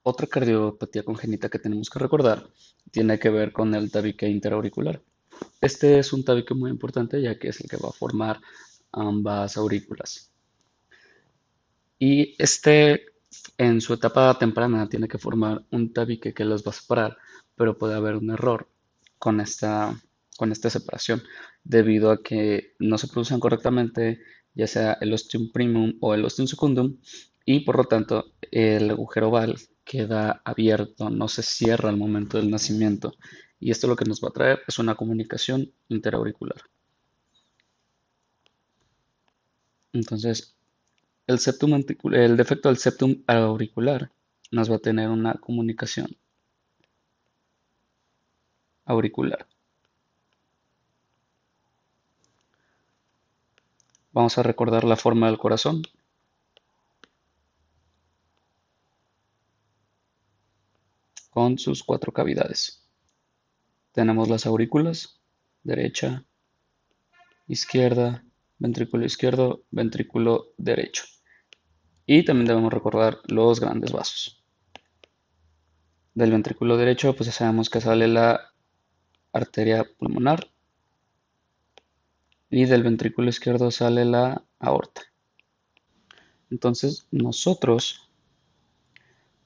Otra cardiopatía congénita que tenemos que recordar tiene que ver con el tabique interauricular. Este es un tabique muy importante ya que es el que va a formar ambas aurículas. Y este en su etapa temprana tiene que formar un tabique que los va a separar, pero puede haber un error con con esta separación debido a que no se producen correctamente ya sea el ostium primum o el ostium secundum y por lo tanto el agujero oval queda abierto, no se cierra al momento del nacimiento y esto lo que nos va a traer es una comunicación interauricular. Entonces, el defecto del septum auricular nos va a tener una comunicación auricular. Vamos a recordar la forma del corazón con sus cuatro cavidades. Tenemos las aurículas, derecha, izquierda, ventrículo derecho. Y también debemos recordar los grandes vasos. Del ventrículo derecho, pues ya sabemos que sale la arteria pulmonar y del ventrículo izquierdo sale la aorta. Entonces, nosotros,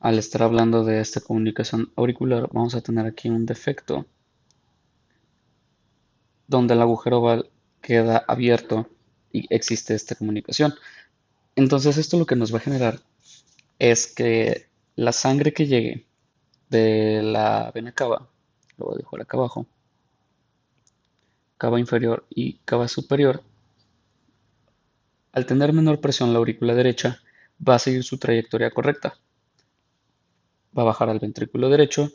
al estar hablando de esta comunicación auricular, vamos a tener aquí un defecto donde el agujero oval queda abierto y existe esta comunicación. Entonces, esto lo que nos va a generar es que la sangre que llegue de la vena cava, lo voy a dejar acá abajo, cava inferior y cava superior, al tener menor presión la aurícula derecha, va a seguir su trayectoria correcta. Va a bajar al ventrículo derecho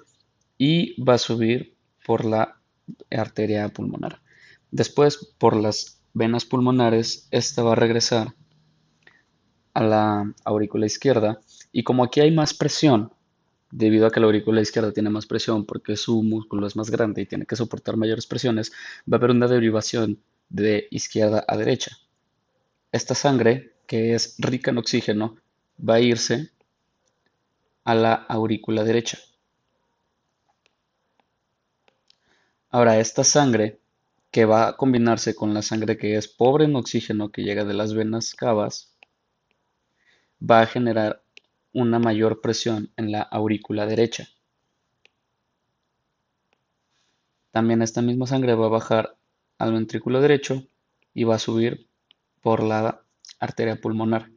y va a subir por la arteria pulmonar. Después, por las venas pulmonares, esta va a regresar a la aurícula izquierda y como aquí hay más presión, debido a que la aurícula izquierda tiene más presión porque su músculo es más grande y tiene que soportar mayores presiones, va a haber una derivación de izquierda a derecha. Esta sangre, que es rica en oxígeno, va a irse a la aurícula derecha. Ahora, esta sangre que va a combinarse con la sangre que es pobre en oxígeno que llega de las venas cavas, va a generar una mayor presión en la aurícula derecha. También esta misma sangre va a bajar al ventrículo derecho y va a subir por la arteria pulmonar.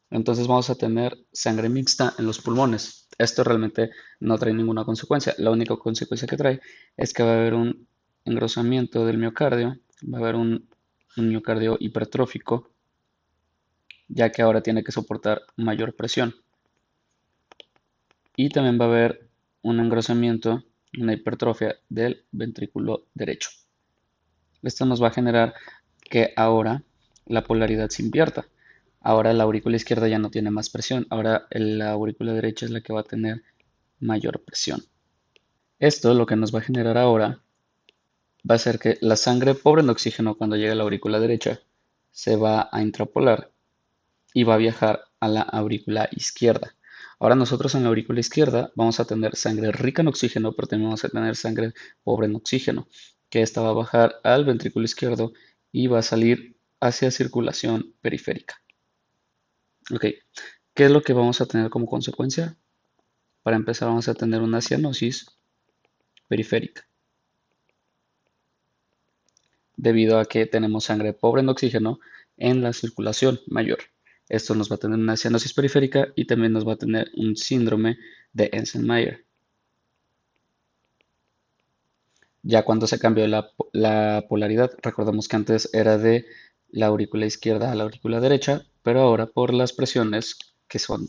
Entonces vamos a tener sangre mixta en los pulmones. Esto realmente no trae ninguna consecuencia. La única consecuencia que trae es que va a haber un engrosamiento del miocardio, va a haber un miocardio hipertrófico, ya que ahora tiene que soportar mayor presión. Y también va a haber un engrosamiento, una hipertrofia del ventrículo derecho. Esto nos va a generar que ahora la polaridad se invierta. Ahora la aurícula izquierda ya no tiene más presión, ahora la aurícula derecha es la que va a tener mayor presión. Esto lo que nos va a generar ahora va a ser que la sangre pobre en oxígeno cuando llegue a la aurícula derecha se va a intrapolar y va a viajar a la aurícula izquierda. Ahora nosotros en la aurícula izquierda vamos a tener sangre rica en oxígeno, pero también vamos a tener sangre pobre en oxígeno, que esta va a bajar al ventrículo izquierdo y va a salir hacia circulación periférica. Ok, ¿qué es lo que vamos a tener como consecuencia? Para empezar vamos a tener una cianosis periférica, debido a que tenemos sangre pobre en oxígeno en la circulación mayor. Esto nos va a tener una cianosis periférica y también nos va a tener un síndrome de Ensel-Mayer. Ya cuando se cambió la polaridad, recordemos que antes era de la aurícula izquierda a la aurícula derecha, pero ahora por las presiones que son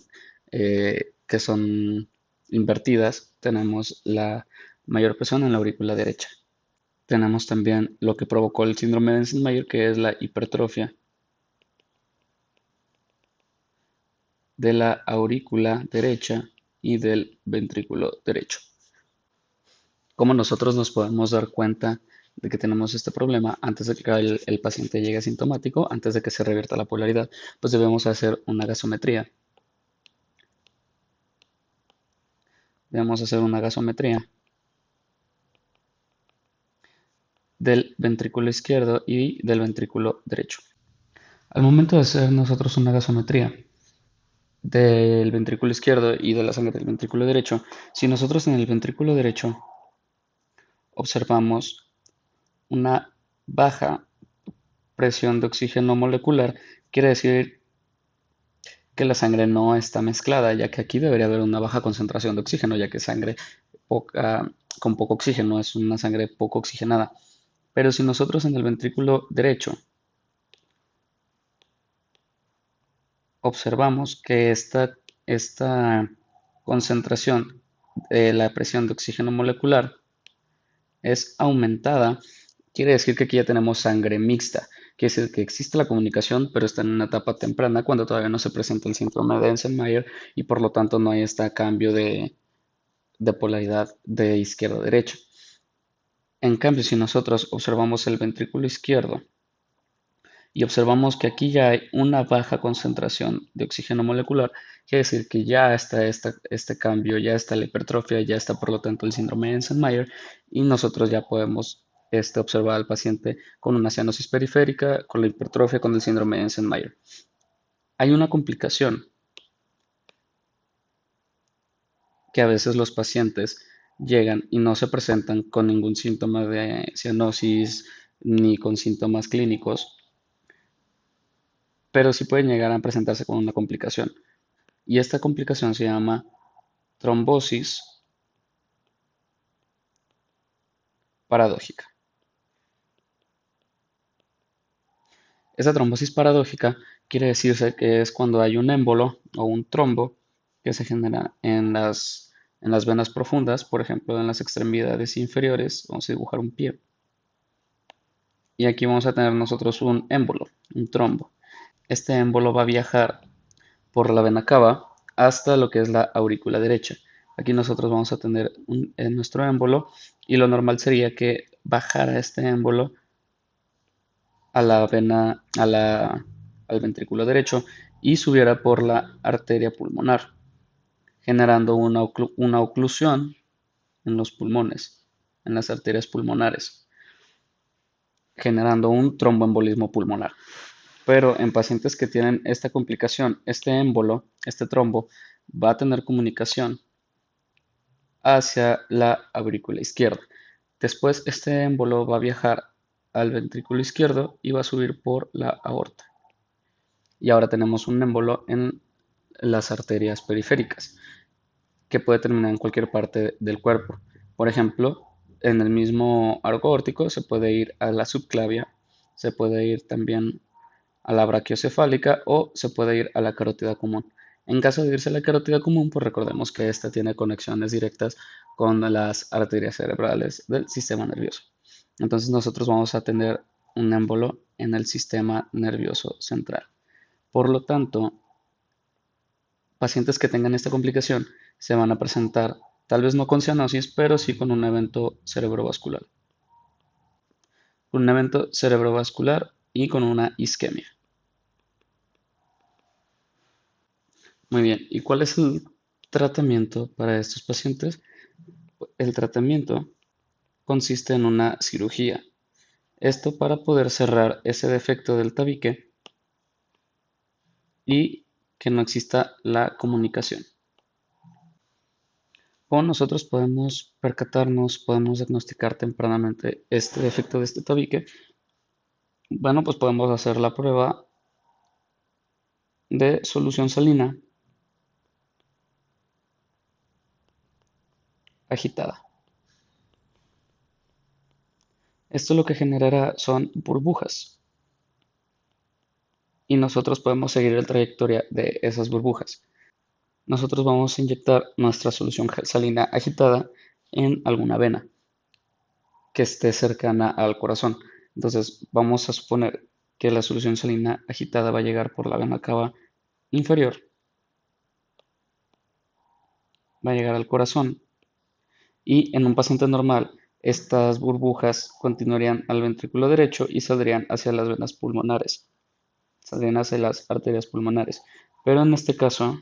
invertidas, tenemos la mayor presión en la aurícula derecha. Tenemos también lo que provocó el síndrome de Ensel-Mayer, que es la hipertrofia de la aurícula derecha y del ventrículo derecho. ¿Cómo nosotros nos podemos dar cuenta de que tenemos este problema antes de que el paciente llegue asintomático, antes de que se revierta la polaridad? Pues debemos hacer una gasometría. debemos hacer una gasometría del ventrículo izquierdo y del ventrículo derecho. Al momento de hacer nosotros una gasometría del ventrículo izquierdo y de la sangre del ventrículo derecho, si nosotros en el ventrículo derecho observamos una baja presión de oxígeno molecular, quiere decir que la sangre no está mezclada, ya que aquí debería haber una baja concentración de oxígeno, ya que sangre con poco oxígeno es una sangre poco oxigenada. Pero si nosotros en el ventrículo derecho observamos que esta concentración de la presión de oxígeno molecular es aumentada, quiere decir que aquí ya tenemos sangre mixta. Quiere decir que existe la comunicación, pero está en una etapa temprana cuando todavía no se presenta el síndrome de Ensel-Mayer y por lo tanto no hay este cambio de polaridad de izquierdo a derecho. En cambio, si nosotros observamos el ventrículo izquierdo y observamos que aquí ya hay una baja concentración de oxígeno molecular, quiere decir que ya está este cambio, ya está la hipertrofia, ya está por lo tanto el síndrome de Ensel-Mayer y nosotros ya podemos observar al paciente con una cianosis periférica, con la hipertrofia, con el síndrome de Ensel-Mayer. Hay una complicación que a veces los pacientes llegan y no se presentan con ningún síntoma de cianosis ni con síntomas clínicos, pero sí pueden llegar a presentarse con una complicación. Y esta complicación se llama trombosis paradójica. Esta trombosis paradójica quiere decirse que es cuando hay un émbolo o un trombo que se genera en las venas profundas, por ejemplo en las extremidades inferiores, vamos a dibujar un pie. Y aquí vamos a tener nosotros un émbolo, un trombo. Este émbolo va a viajar por la vena cava hasta lo que es la aurícula derecha. Aquí nosotros vamos a tener nuestro émbolo y lo normal sería que bajara este émbolo a la vena, al ventrículo derecho y subiera por la arteria pulmonar, generando una oclusión en los pulmones, en las arterias pulmonares, generando un tromboembolismo pulmonar. Pero en pacientes que tienen esta complicación, este émbolo, este trombo, va a tener comunicación hacia la aurícula izquierda. Después este émbolo va a viajar al ventrículo izquierdo y va a subir por la aorta. Y ahora tenemos un émbolo en las arterias periféricas, que puede terminar en cualquier parte del cuerpo. Por ejemplo, en el mismo arco aórtico se puede ir a la subclavia, se puede ir también a la brachiocefálica o se puede ir a la carótida común. En caso de irse a la carótida común, pues recordemos que esta tiene conexiones directas con las arterias cerebrales del sistema nervioso. Entonces nosotros vamos a tener un émbolo en el sistema nervioso central. Por lo tanto, pacientes que tengan esta complicación se van a presentar tal vez no con cianosis, pero sí con un evento cerebrovascular. Un evento cerebrovascular y con una isquemia. Muy bien, ¿y cuál es el tratamiento para estos pacientes? El tratamiento consiste en una cirugía. Esto para poder cerrar ese defecto del tabique y que no exista la comunicación. O nosotros podemos percatarnos, podemos diagnosticar tempranamente este defecto de este tabique. Bueno, pues podemos hacer la prueba de solución salina agitada. Esto lo que generará son burbujas y nosotros podemos seguir la trayectoria de esas burbujas. Nosotros vamos a inyectar nuestra solución salina agitada en alguna vena que esté cercana al corazón. Entonces vamos a suponer que la solución salina agitada va a llegar por la vena cava inferior, va a llegar al corazón y en un paciente normal estas burbujas continuarían al ventrículo derecho y saldrían hacia las venas pulmonares, saldrían hacia las arterias pulmonares. Pero en este caso,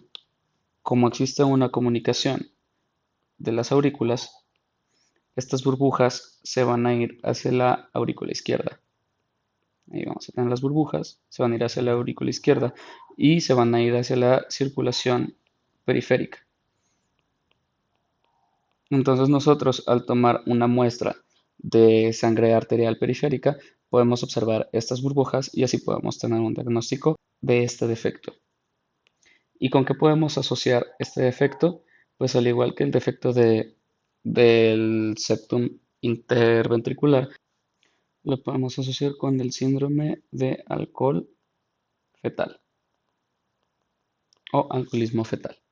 como existe una comunicación de las aurículas, estas burbujas se van a ir hacia la aurícula izquierda. Ahí vamos a tener las burbujas, se van a ir hacia la aurícula izquierda y se van a ir hacia la circulación periférica. Entonces nosotros al tomar una muestra de sangre arterial periférica podemos observar estas burbujas y así podemos tener un diagnóstico de este defecto. ¿Y con qué podemos asociar este defecto? Pues al igual que el defecto del septum interventricular, lo podemos asociar con el síndrome de alcohol fetal o alcoholismo fetal.